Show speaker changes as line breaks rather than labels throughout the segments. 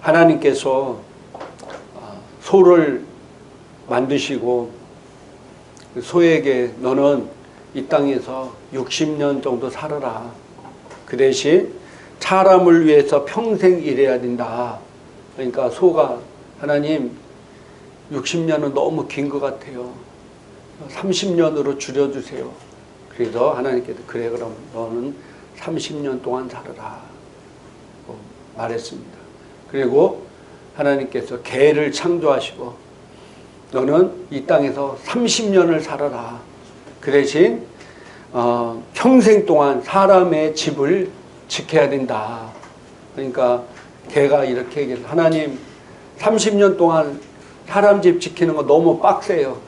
하나님께서 소를 만드시고 소에게 너는 이 땅에서 60년 정도 살아라. 그 대신 사람을 위해서 평생 일해야 된다. 그러니까 소가 하나님 60년은 너무 긴 것 같아요. 30년으로 줄여주세요. 그래서 하나님께서 그래 그럼 너는 30년 동안 살아라 말했습니다. 그리고 하나님께서 개를 창조하시고 너는 이 땅에서 30년을 살아라. 그 대신 평생 동안 사람의 집을 지켜야 된다. 그러니까 개가 이렇게 얘기해서 하나님 30년 동안 사람 집 지키는 거 너무 빡세요.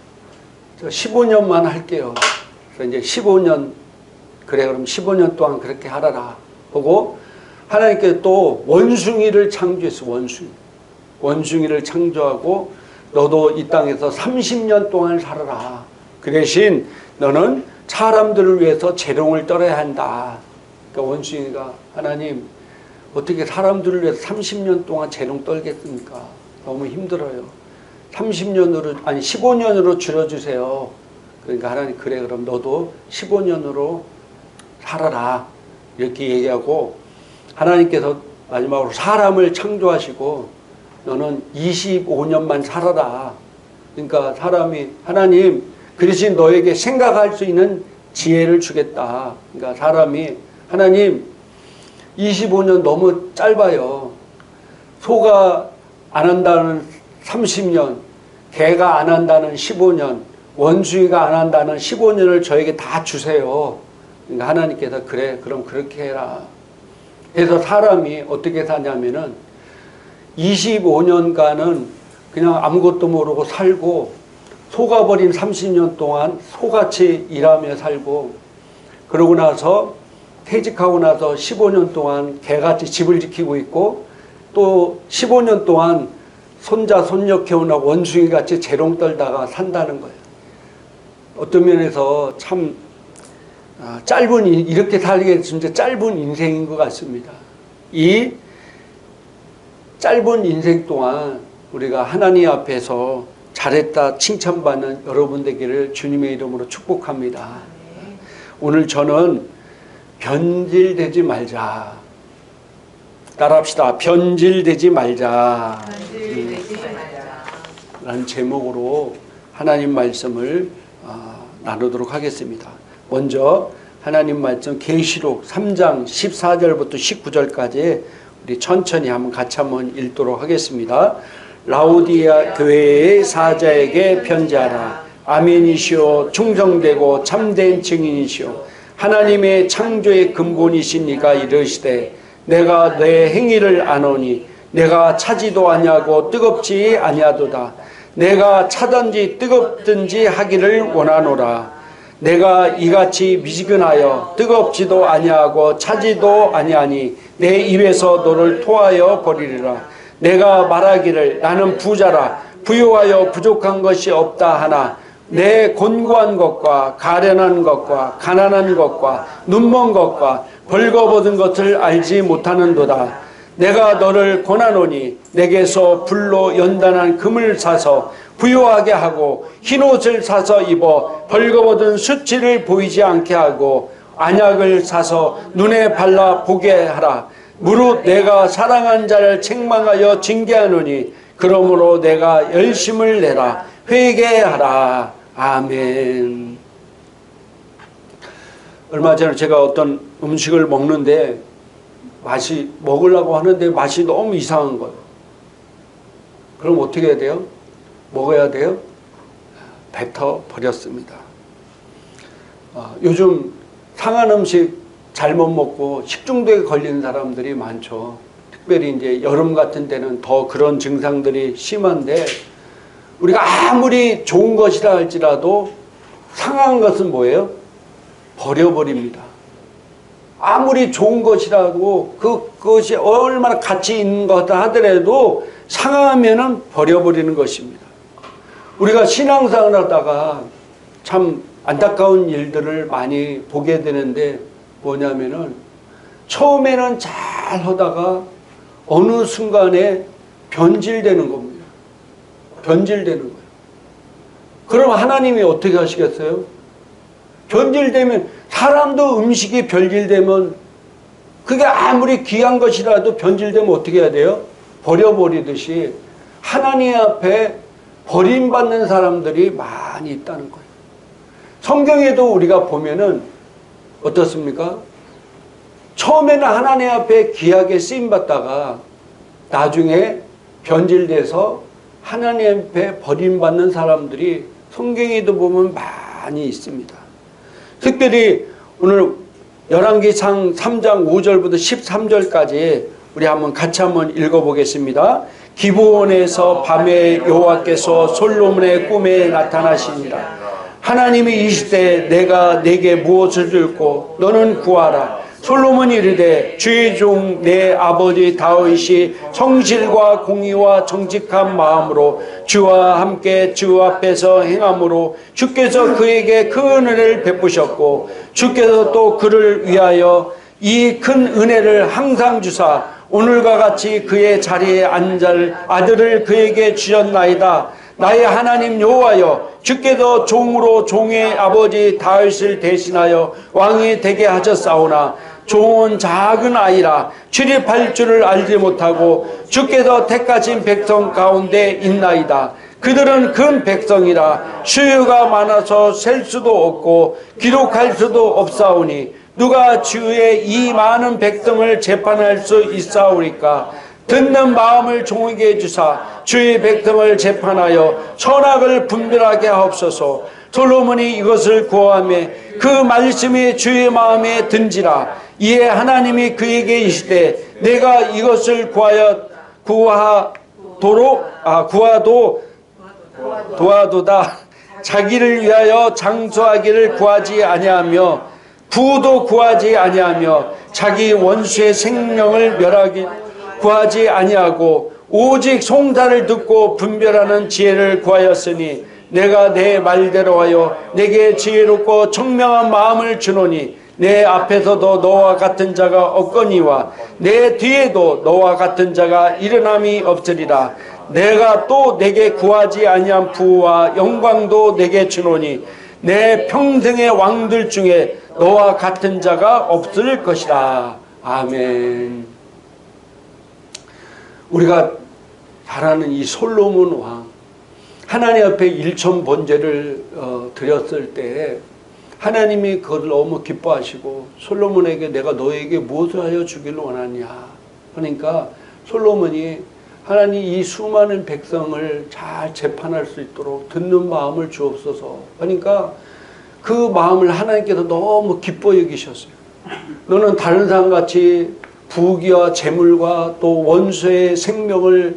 저 15년만 할게요. 그래서 이제 15년 그래 그럼 15년 동안 그렇게 하라라 보고 하나님께서 또 원숭이를 창조했어. 원숭이를 창조하고 너도 이 땅에서 30년 동안 살아라. 그 대신 너는 사람들을 위해서 재롱을 떨어야 한다. 그러니까 원숭이가 하나님 어떻게 사람들을 위해서 30년 동안 재롱 떨겠습니까? 너무 힘들어요. 30년으로 아니 15년으로 줄여주세요. 그러니까 하나님 그래 그럼 너도 15년으로 살아라. 이렇게 얘기하고 하나님께서 마지막으로 사람을 창조하시고 너는 25년만 살아라. 그러니까 사람이 하나님 그 대신 너에게 생각할 수 있는 지혜를 주겠다. 그러니까 사람이 하나님 25년 너무 짧아요. 소가 안 한다는 30년, 개가 안 한다는 15년, 원숭이가 안 한다는 15년을 저에게 다 주세요. 그러니까 하나님께서 그래 그럼 그렇게 해라. 그래서 사람이 어떻게 사냐면은 25년간은 그냥 아무것도 모르고 살고 속아버린 30년 동안 소같이 일하며 살고 그러고 나서 퇴직하고 나서 15년 동안 개같이 집을 지키고 있고 또 15년 동안 손자 손녀 키우느라고 원숭이같이 재롱 떨다가 산다는 거예요. 어떤 면에서 참 짧은 이렇게 살게 진짜 짧은 인생인 것 같습니다. 이 짧은 인생 동안 우리가 하나님 앞에서 잘했다 칭찬받는 여러분 되기를 주님의 이름으로 축복합니다. 오늘 저는 변질되지 말자. 따라합시다. 변질되지 말자. 라는 제목으로 하나님 말씀을 나누도록 하겠습니다. 먼저 하나님 말씀 계시록 3장 14절부터 19절까지 우리 천천히 같이 한번 읽도록 하겠습니다. 라오디아 교회의 사자에게 편지하라. 아멘이시오 충성되고 참된 증인이시오 하나님의 창조의 근본이신 이가 이르시되 내가 내 행위를 아노니 내가 차지도 아니하고 뜨겁지 아니하도다. 내가 차든지 뜨겁든지 하기를 원하노라. 내가 이같이 미지근하여 뜨겁지도 아니하고 차지도 아니하니 내 입에서 너를 토하여 버리리라. 내가 말하기를 나는 부자라 부유하여 부족한 것이 없다 하나 내 곤고한 것과 가련한 것과 가난한 것과 눈먼 것과 벌거벗은 것을 알지 못하는도다. 내가 너를 권하노니 내게서 불로 연단한 금을 사서 부유하게 하고 흰옷을 사서 입어 벌거벗은 수치를 보이지 않게 하고 안약을 사서 눈에 발라 보게 하라. 무릇 내가 사랑한 자를 책망하여 징계하노니 그러므로 내가 열심을 내라. 회개하라. 아멘. 얼마 전에 제가 어떤 음식을 먹는데 먹으려고 하는데 맛이 너무 이상한 거예요. 그럼 어떻게 해야 돼요? 먹어야 돼요? 뱉어 버렸습니다. 요즘 상한 음식 잘못 먹고 식중독에 걸리는 사람들이 많죠. 특별히 이제 여름 같은 데는 더 그런 증상들이 심한데 우리가 아무리 좋은 것이라 할지라도 상한 것은 뭐예요? 버려버립니다. 아무리 좋은 것이라고 그것이 얼마나 가치 있는 거다 하더라도 상하면은 버려버리는 것입니다. 우리가 신앙생활을 하다가 참 안타까운 일들을 많이 보게 되는데 뭐냐면은 처음에는 잘 하다가 어느 순간에 변질되는 겁니다. 변질되는 거예요. 그럼 하나님이 어떻게 하시겠어요? 변질되면, 사람도 음식이 변질되면, 그게 아무리 귀한 것이라도 변질되면 어떻게 해야 돼요? 버려버리듯이 하나님 앞에 버림받는 사람들이 많이 있다는 거예요. 성경에도 우리가 보면은 어떻습니까? 처음에는 하나님 앞에 귀하게 쓰임받다가 나중에 변질돼서 하나님 앞에 버림받는 사람들이 성경에도 보면 많이 있습니다. 특별히 오늘 열왕기상 3장 5절부터 13절까지 우리 같이 한번 읽어보겠습니다. 기브온에서 밤에 여호와께서 솔로몬의 꿈에 나타나시니라. 하나님이 이르시되 내가 내게 무엇을 줄고 너는 구하라. 솔로몬이 이르되 주의 종 내 아버지 다윗이 성실과 공의와 정직한 마음으로 주와 함께 주 앞에서 행함으로 주께서 그에게 큰 은혜를 베푸셨고 주께서 또 그를 위하여 이 큰 은혜를 항상 주사 오늘과 같이 그의 자리에 앉을 아들을 그에게 주셨나이다. 나의 하나님 여호와여, 주께서 종으로 종의 아버지 다윗을 대신하여 왕이 되게 하셨사오나 종은 작은 아이라 출입할 줄을 알지 못하고 주께서 택하신 백성 가운데 있나이다. 그들은 큰 백성이라 수요가 많아서 셀 수도 없고 기록할 수도 없사오니 누가 주의 이 많은 백성을 재판할 수 있사오리까? 듣는 마음을 종에게 주사 주의 백성을 재판하여 선악을 분별하게 하옵소서. 솔로몬이 이것을 구하며 그 말씀이 주의 마음에 든지라. 이에 하나님이 그에게 이르시되 내가 이것을 구하도다. 자기를 위하여 장수하기를 구하지 아니하며 부도 구하지 아니하며 자기 원수의 생명을 멸하기 구하지 아니하고 오직 송사를 듣고 분별하는 지혜를 구하였으니 내가 내 말대로 하여 내게 지혜롭고 청명한 마음을 주노니 내 앞에서도 너와 같은 자가 없거니와 내 뒤에도 너와 같은 자가 일어남이 없으리라. 내가 또 내게 구하지 아니한 부와 영광도 내게 주노니 내 평생의 왕들 중에 너와 같은 자가 없을 것이라. 아멘. 우리가 잘 아는 이 솔로몬 왕, 하나님 앞에 일천 번제를 드렸을 때 하나님이 그걸 너무 기뻐하시고 솔로몬에게 내가 너에게 무엇을 하여 주기를 원하냐 그러니까 솔로몬이 하나님 이 수많은 백성을 잘 재판할 수 있도록 듣는 마음을 주옵소서. 그러니까 그 마음을 하나님께서 너무 기뻐 여기셨어요. 너는 다른 사람같이 부귀와 재물과 또 원수의 생명을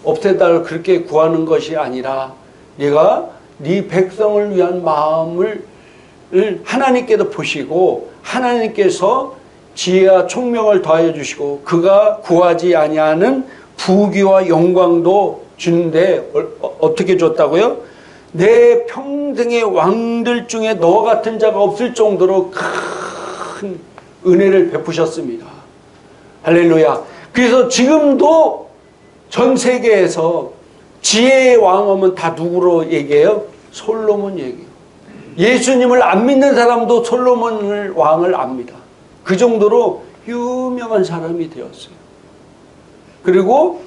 없애달라고 그렇게 구하는 것이 아니라 네가 네 백성을 위한 마음을 하나님께서 보시고 하나님께서 지혜와 총명을 더하여 주시고 그가 구하지 아니하는 부귀와 영광도 주는데 어떻게 줬다고요? 내 평생의 왕들 중에 너 같은 자가 없을 정도로 큰 은혜를 베푸셨습니다. 할렐루야. 그래서 지금도 전 세계에서 지혜의 왕하면 다 누구로 얘기해요? 솔로몬 얘기해요. 예수님을 안 믿는 사람도 솔로몬 왕을 압니다. 그 정도로 유명한 사람이 되었어요. 그리고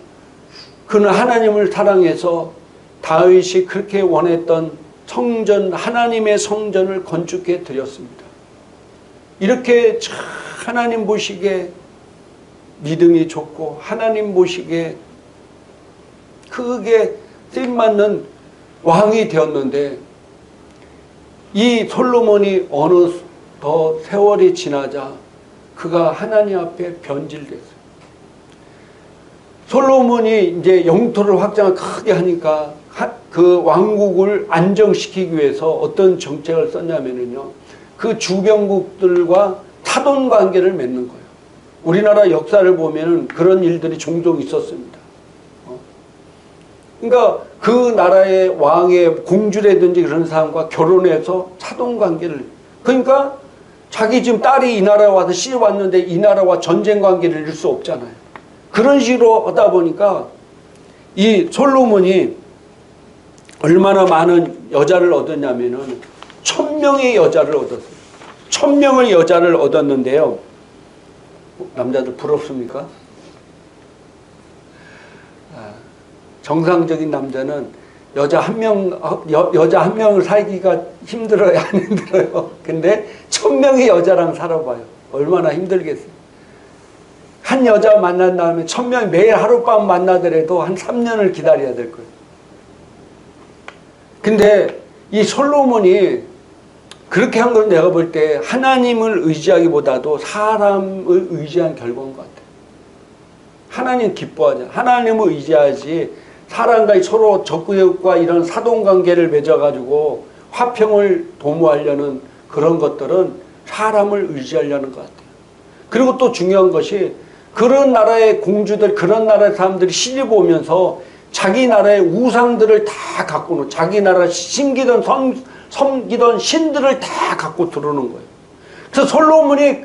그는 하나님을 사랑해서 다윗이 그렇게 원했던 성전, 하나님의 성전을 건축해 드렸습니다. 이렇게 하나님 보시기에 믿음이 좋고 하나님 보시기에 크게 쓰임맞는 왕이 되었는데 이 솔로몬이 어느 더 세월이 지나자 그가 하나님 앞에 변질됐어요. 솔로몬이 이제 영토를 확장을 크게 하니까 그 왕국을 안정시키기 위해서 어떤 정책을 썼냐면요. 그 주변국들과 타돈 관계를 맺는 거예요. 우리나라 역사를 보면은 그런 일들이 종종 있었습니다. 그러니까 그 나라의 왕의 공주라든지 그런 사람과 결혼해서 사돈 관계를, 그러니까 자기 지금 딸이 이 나라에 와서 시집 왔는데 이 나라와 전쟁 관계를 이룰 수 없잖아요. 그런 식으로 하다 보니까 이 솔로몬이 얼마나 많은 여자를 얻었냐면은 1000명의 여자를 얻었어요. 1000명의 여자를 얻었는데요. 남자들 부럽습니까? 정상적인 남자는 여자 한 명을 사귀기가 힘들어요, 안 힘들어요? 근데 1000명의 여자랑 살아봐요. 얼마나 힘들겠어요. 한 여자 만난 다음에 1000명이 매일 하룻밤 만나더라도 한 3년을 기다려야 될 거예요. 근데 이 솔로몬이 그렇게 한 건 내가 볼 때 하나님을 의지하기보다도 사람을 의지한 결과인 것 같아요. 하나님 기뻐하자. 하나님을 의지하지 사람과 서로 적구역과 이런 사돈관계를 맺어가지고 화평을 도모하려는 그런 것들은 사람을 의지하려는 것 같아요. 그리고 또 중요한 것이 그런 나라의 공주들, 그런 나라의 사람들이 시집 오면서 자기 나라의 우상들을 다 갖고 오는, 자기 나라 섬기던 신들을 다 갖고 들어오는 거예요. 그래서 솔로몬이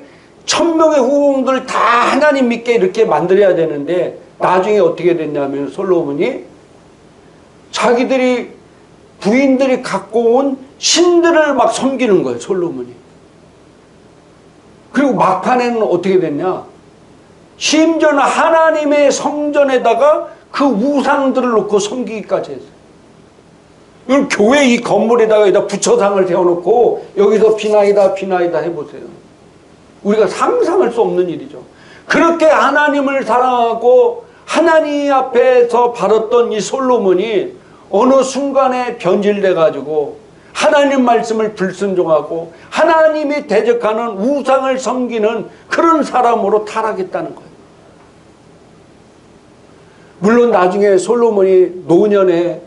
1000명의 후궁들을 다 하나님 믿게 이렇게 만들어야 되는데 나중에 어떻게 됐냐면 솔로몬이 자기들이 부인들이 갖고 온 신들을 막 섬기는 거예요, 솔로몬이. 그리고 막판에는 어떻게 됐냐? 심지어는 하나님의 성전에다가 그 우상들을 놓고 섬기기까지 했어요. 이걸 교회 이 건물에다가 여기다 부처상을 세워놓고 여기서 비나이다 비나이다 해보세요. 우리가 상상할 수 없는 일이죠. 그렇게 하나님을 사랑하고 하나님 앞에서 바랐던 이 솔로몬이 어느 순간에 변질돼가지고 하나님 말씀을 불순종하고 하나님이 대적하는 우상을 섬기는 그런 사람으로 타락했다는 거예요. 물론 나중에 솔로몬이 노년에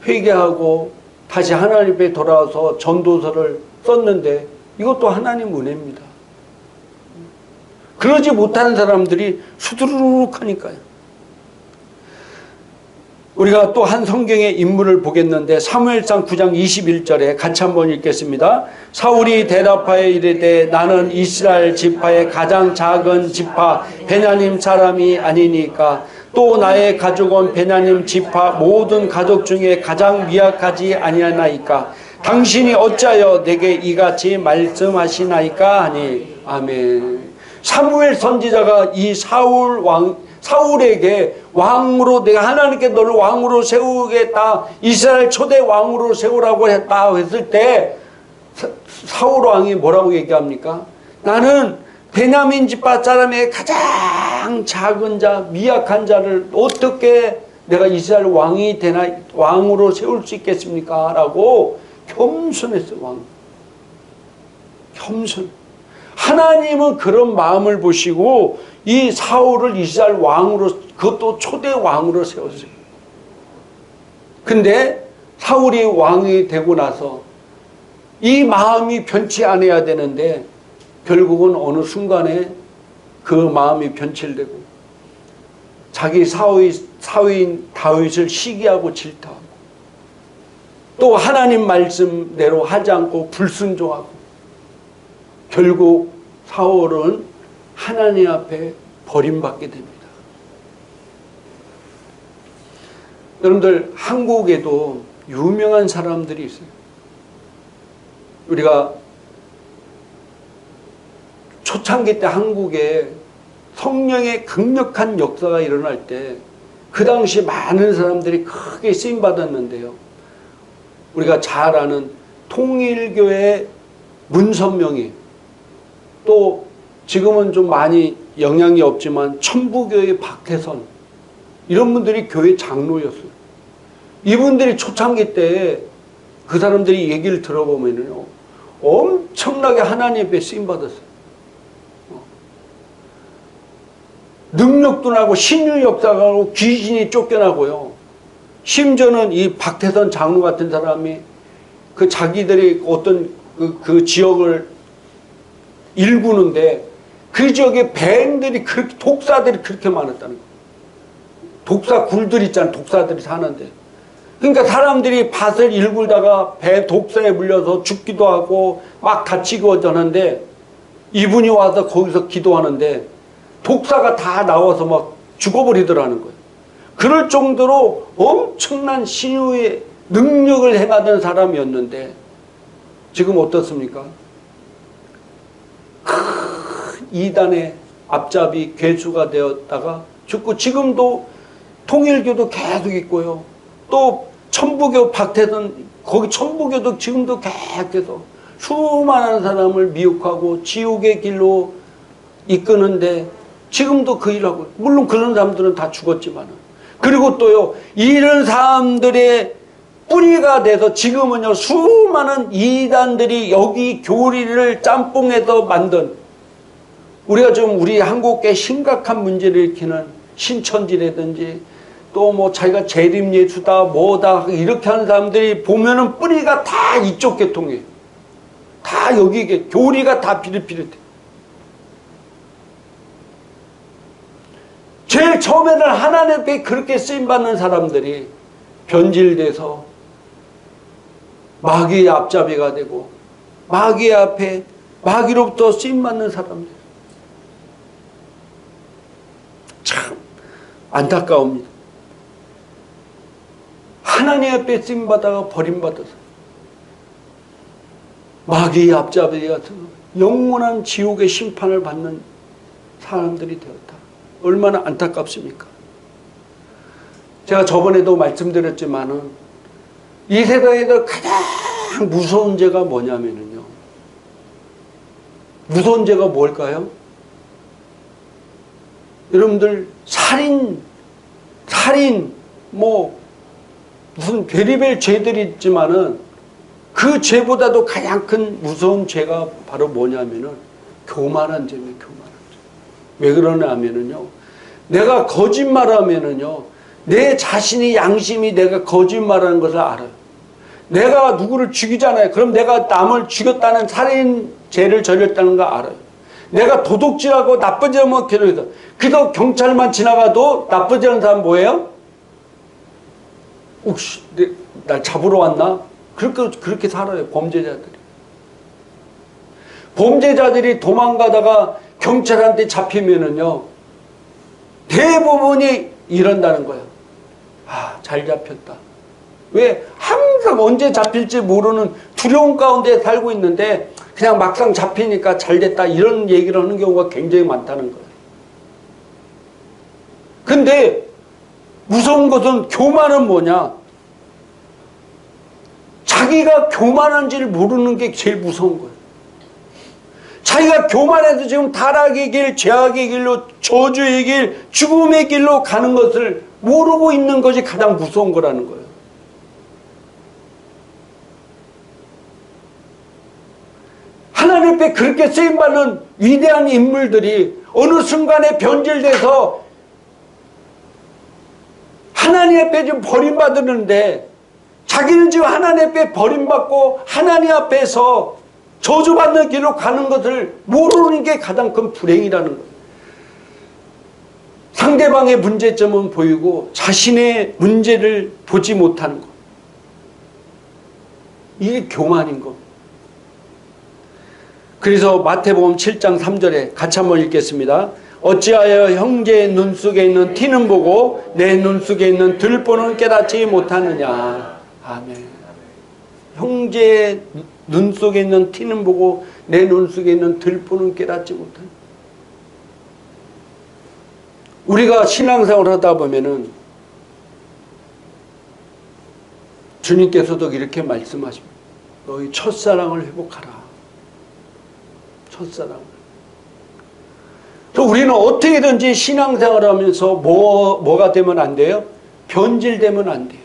회개하고 다시 하나님 앞에 돌아와서 전도서를 썼는데 이것도 하나님 은혜입니다. 그러지 못하는 사람들이 수두룩 하니까요. 우리가 또 한 성경의 인물을 보겠는데 사무엘상 9장 21절에 같이 한번 읽겠습니다. 사울이 대답하여 이르되 나는 이스라엘 지파의 가장 작은 지파 베냐민 사람이 아니니까 또 나의 가족은 베냐민 지파 모든 가족 중에 가장 미약하지 아니하나이까 당신이 어찌하여 내게 이같이 말씀하시나이까 하니 아멘. 사무엘 선지자가 이 사울에게 왕으로 내가 하나님께 너를 왕으로 세우겠다, 이스라엘 초대 왕으로 세우라고 했다 했을 때 사울 왕이 뭐라고 얘기합니까? 나는 베냐민 지파 사람의 가장 작은 자, 미약한 자를 어떻게 내가 이스라엘 왕이 되나, 왕으로 세울 수 있겠습니까? 라고 겸손했어요. 왕 겸손. 하나님은 그런 마음을 보시고 이 사울을 이스라엘 왕으로, 그것도 초대 왕으로 세웠어요. 근데 사울이 왕이 되고 나서 이 마음이 변치 않아야 되는데 결국은 어느 순간에 그 마음이 변질되고 자기 사위인 다윗을 시기하고 질타하고 또 하나님 말씀대로 하지 않고 불순종하고 결국 사울은 하나님 앞에 버림받게 됩니다. 여러분들 한국에도 유명한 사람들이 있어요. 우리가 초창기 때 한국에 성령의 강력한 역사가 일어날 때 그 당시 많은 사람들이 크게 쓰임받았는데요. 우리가 잘 아는 통일교회 문선명이, 또 지금은 좀 많이 영향이 없지만 천부교회 박태선, 이런 분들이 교회 장로였어요. 이분들이 초창기 때 그 사람들이 얘기를 들어보면요 엄청나게 하나님 앞에 쓰임받았어요. 능력도 나고 신유 역사가 나고 귀신이 쫓겨나고요. 심지어는 이 박태선 장로 같은 사람이 그 자기들이 어떤 그 지역을 일구는데 그 지역에 뱀들이 그렇게, 독사들이 그렇게 많았다는 거예요. 독사 굴들 있잖아요. 독사들이 사는데. 그러니까 사람들이 밭을 일굴다가 배 독사에 물려서 죽기도 하고 막 다치고 하는데 이분이 와서 거기서 기도하는데 독사가 다 나와서 막 죽어버리더라는 거예요. 그럴 정도로 엄청난 신유의 능력을 행하던 사람이었는데 지금 어떻습니까? 이단의 앞잡이 괴수가 되었다가 죽고 지금도 통일교도 계속 있고요. 또 천부교 박태선 거기 천부교도 지금도 계속해서 수많은 사람을 미혹하고 지옥의 길로 이끄는데 지금도 그 일하고, 물론 그런 사람들은 다 죽었지만, 그리고 또요 이런 사람들의 뿌리가 돼서 지금은요 수많은 이단들이 여기 교리를 짬뽕해서 만든, 우리가 좀 우리 한국에 심각한 문제를 일으키는 신천지라든지 또 뭐 자기가 재림예수다 뭐다 이렇게 하는 사람들이 보면은 뿌리가 다 이쪽 계통이에요. 다 여기 교리가 다 비릿비릿해. 제일 처음에는 하나님 앞에 그렇게 쓰임받는 사람들이 변질돼서 마귀의 앞잡이가 되고 마귀의 앞에 마귀로부터 쓰임받는 사람들. 참 안타까웁니다. 하나님 앞에 쓰임받다가 버림받아서 마귀의 앞잡이가 되어서 영원한 지옥의 심판을 받는 사람들이 되었다. 얼마나 안타깝습니까? 제가 저번에도 말씀드렸지만은 이 세상에서 가장 무서운 죄가 뭐냐면요. 무서운 죄가 뭘까요? 여러분들 살인 뭐 무슨 별의별 죄들이 있지만은 그 죄보다도 가장 큰 무서운 죄가 바로 뭐냐면은 교만한 죄입니다. 교만한 죄. 왜 그러냐면은요. 내가 거짓말하면은요. 내 자신의 양심이 내가 거짓말하는 것을 알아요. 내가 누구를 죽이잖아요. 그럼 내가 남을 죽였다는 살인 죄를 저질렀다는 거 알아요. 내가 도둑질하고 나쁜 짓 하면 괴로워서 그래도 경찰만 지나가도 나쁜 짓 하는 사람 뭐예요? 혹시 날 잡으러 왔나? 그렇게 살아요. 범죄자들이 도망가다가 경찰한테 잡히면은요 대부분이 이런다는 거예요. 아, 잘 잡혔다. 왜? 항상 언제 잡힐지 모르는 두려움 가운데 살고 있는데 그냥 막상 잡히니까 잘 됐다 이런 얘기를 하는 경우가 굉장히 많다는 거예요. 근데 무서운 것은 교만은 뭐냐? 자기가 교만한지를 모르는 게 제일 무서운 거예요. 자기가 교만해서 지금 타락의 길, 죄악의 길로, 저주의 길, 죽음의 길로 가는 것을 모르고 있는 것이 가장 무서운 거라는 거예요. 하나님 앞에 그렇게 쓰임받는 위대한 인물들이 어느 순간에 변질돼서 하나님 앞에 좀 버림받았는데 자기는 지금 하나님 앞에 버림받고 하나님 앞에서 저주받는 길로 가는 것을 모르는 게 가장 큰 불행이라는 거예요. 상대방의 문제점은 보이고 자신의 문제를 보지 못하는 것. 이게 교만인 것. 그래서 마태복음 7장 3절에 같이 한번 읽겠습니다. 어찌하여 형제의 눈 속에 있는 티는 보고 내 눈 속에 있는 들보는 깨닫지 못하느냐. 아멘. 형제의 눈 속에 있는 티는 보고 내 눈 속에 있는 들보는 깨닫지 못하느냐. 우리가 신앙생활을 하다 보면은 주님께서도 이렇게 말씀하십니다. 너희 첫사랑을 회복하라. 첫사랑. 또 우리는 어떻게든지 신앙생활을 하면서 뭐가 되면 안 돼요? 변질되면 안 돼요.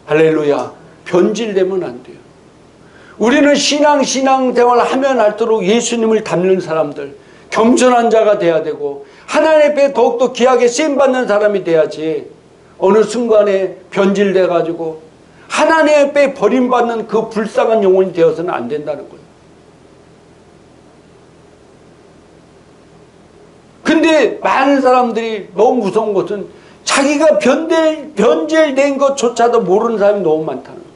할렐루야. 변질되면 안 돼요. 우리는 신앙생활을 하면 할수록 예수님을 닮는 사람들, 겸손한 자가 돼야 되고 하나님 앞에 더욱더 귀하게 쓰임받는 사람이 돼야지 어느 순간에 변질돼 가지고 하나님 앞에 버림받는 그 불쌍한 영혼이 되어서는 안 된다는 거예요. 근데 많은 사람들이 너무 무서운 것은 자기가 변질된 것조차도 모르는 사람이 너무 많다는 거예요.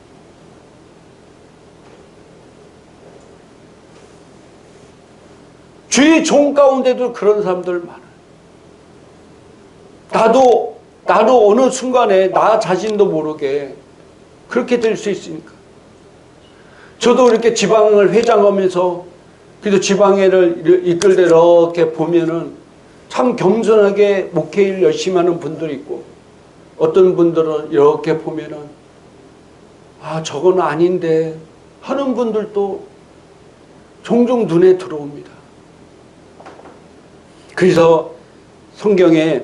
주의 종 가운데도 그런 사람들 많아요. 나도 나도 어느 순간에 나 자신도 모르게 그렇게 될 수 있으니까. 저도 이렇게 지방을 회장하면서 그래도 지방회를 이끌 때 이렇게 보면은 참 겸손하게 목회를 열심히 하는 분들이 있고, 어떤 분들은 이렇게 보면은 아, 저건 아닌데 하는 분들도 종종 눈에 들어옵니다. 그래서 성경에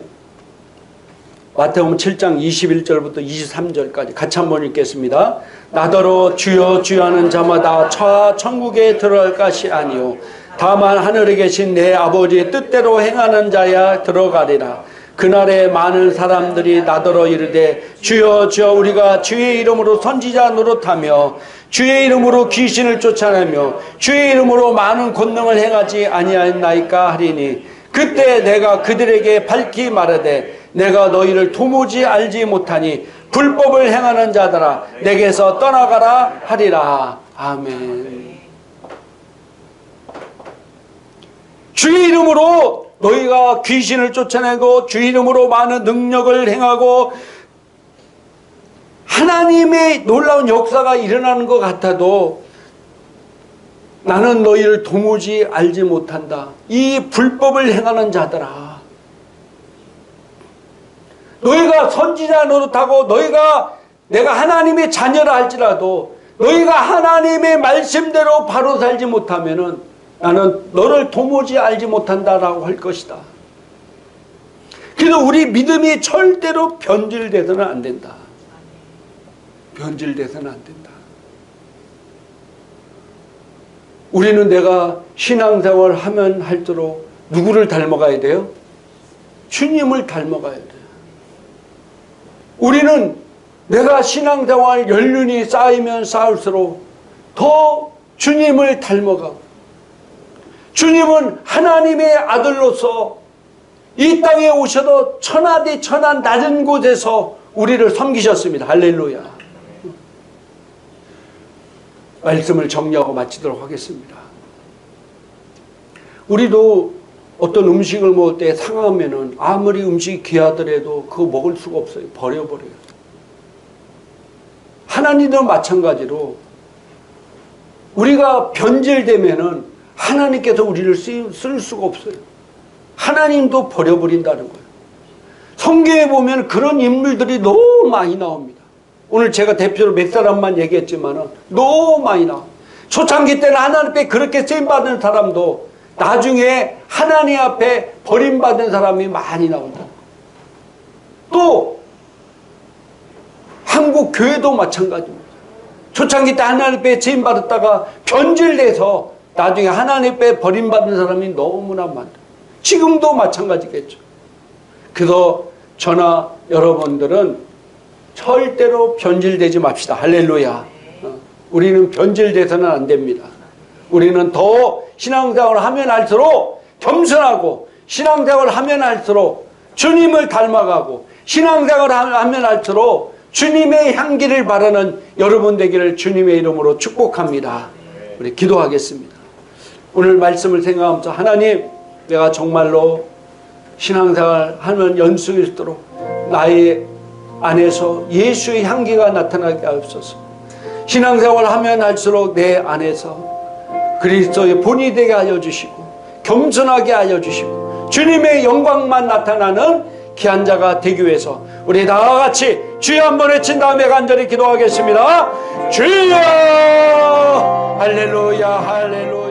마태복음 7장 21절부터 23절까지 같이 한번 읽겠습니다. 나더러 주여 주여 하는 자마다 천국에 들어갈 것이 아니요 다만 하늘에 계신 내 아버지의 뜻대로 행하는 자야 들어가리라. 그날에 많은 사람들이 나더러 이르되 주여 주여 우리가 주의 이름으로 선지자 노릇하며 주의 이름으로 귀신을 쫓아내며 주의 이름으로 많은 권능을 행하지 아니하였나이까 하리니 그때 내가 그들에게 밝히 말하되 내가 너희를 도무지 알지 못하니 불법을 행하는 자들아 내게서 떠나가라 하리라. 아멘. 주의 이름으로 너희가 귀신을 쫓아내고 주의 이름으로 많은 능력을 행하고 하나님의 놀라운 역사가 일어나는 것 같아도 나는 너희를 도무지 알지 못한다. 이 불법을 행하는 자들아, 너희가 선지자 노릇하고 너희가 내가 하나님의 자녀라 할지라도 너희가 하나님의 말씀대로 바로 살지 못하면은 나는 너를 도무지 알지 못한다라고 할 것이다. 그래서 우리 믿음이 절대로 변질돼서는 안 된다. 변질돼서는 안 된다. 우리는 내가 신앙생활을 하면 할수록 누구를 닮아가야 돼요? 주님을 닮아가야 돼요. 우리는 내가 신앙생활 연륜이 쌓이면 쌓을수록 더 주님을 닮아가고, 주님은 하나님의 아들로서 이 땅에 오셔도 천하디 천한 낮은 곳에서 우리를 섬기셨습니다. 할렐루야. 말씀을 정리하고 마치도록 하겠습니다. 우리도 어떤 음식을 먹을 때 상하면은 아무리 음식이 귀하더라도 그거 먹을 수가 없어요. 버려버려요. 하나님도 마찬가지로 우리가 변질되면은 하나님께서 우리를 쓸 수가 없어요. 하나님도 버려버린다는 거예요. 성경에 보면 그런 인물들이 너무 많이 나옵니다. 오늘 제가 대표로 몇 사람만 얘기했지만은 너무 많이 나와요. 초창기 때는 하나님 앞에 그렇게 쓰임받은 사람도 나중에 하나님 앞에 버림받은 사람이 많이 나온다. 또 한국 교회도 마찬가지입니다. 초창기 때 하나님 앞에 쓰임받았다가 변질돼서 나중에 하나님 앞에 버림받은 사람이 너무나 많다. 지금도 마찬가지겠죠. 그래서 저나 여러분들은 절대로 변질되지 맙시다. 할렐루야. 우리는 변질돼서는 안 됩니다. 우리는 더 신앙생활을 하면 할수록 겸손하고, 신앙생활을 하면 할수록 주님을 닮아가고, 신앙생활을 하면 할수록 주님의 향기를 바라는 여러분 되기를 주님의 이름으로 축복합니다. 우리 기도하겠습니다. 오늘 말씀을 생각하면서 하나님, 내가 정말로 신앙생활 하면 연수일도록 나의 안에서 예수의 향기가 나타나게 하옵소서. 신앙생활 하면 할수록 내 안에서 그리스도의 본이 되게 하여 주시고 겸손하게 하여 주시고 주님의 영광만 나타나는 귀한 자가 되기 위해서 우리 다 같이 주여 한번 외친 다음에 간절히 기도하겠습니다. 주여! 할렐루야, 할렐루야.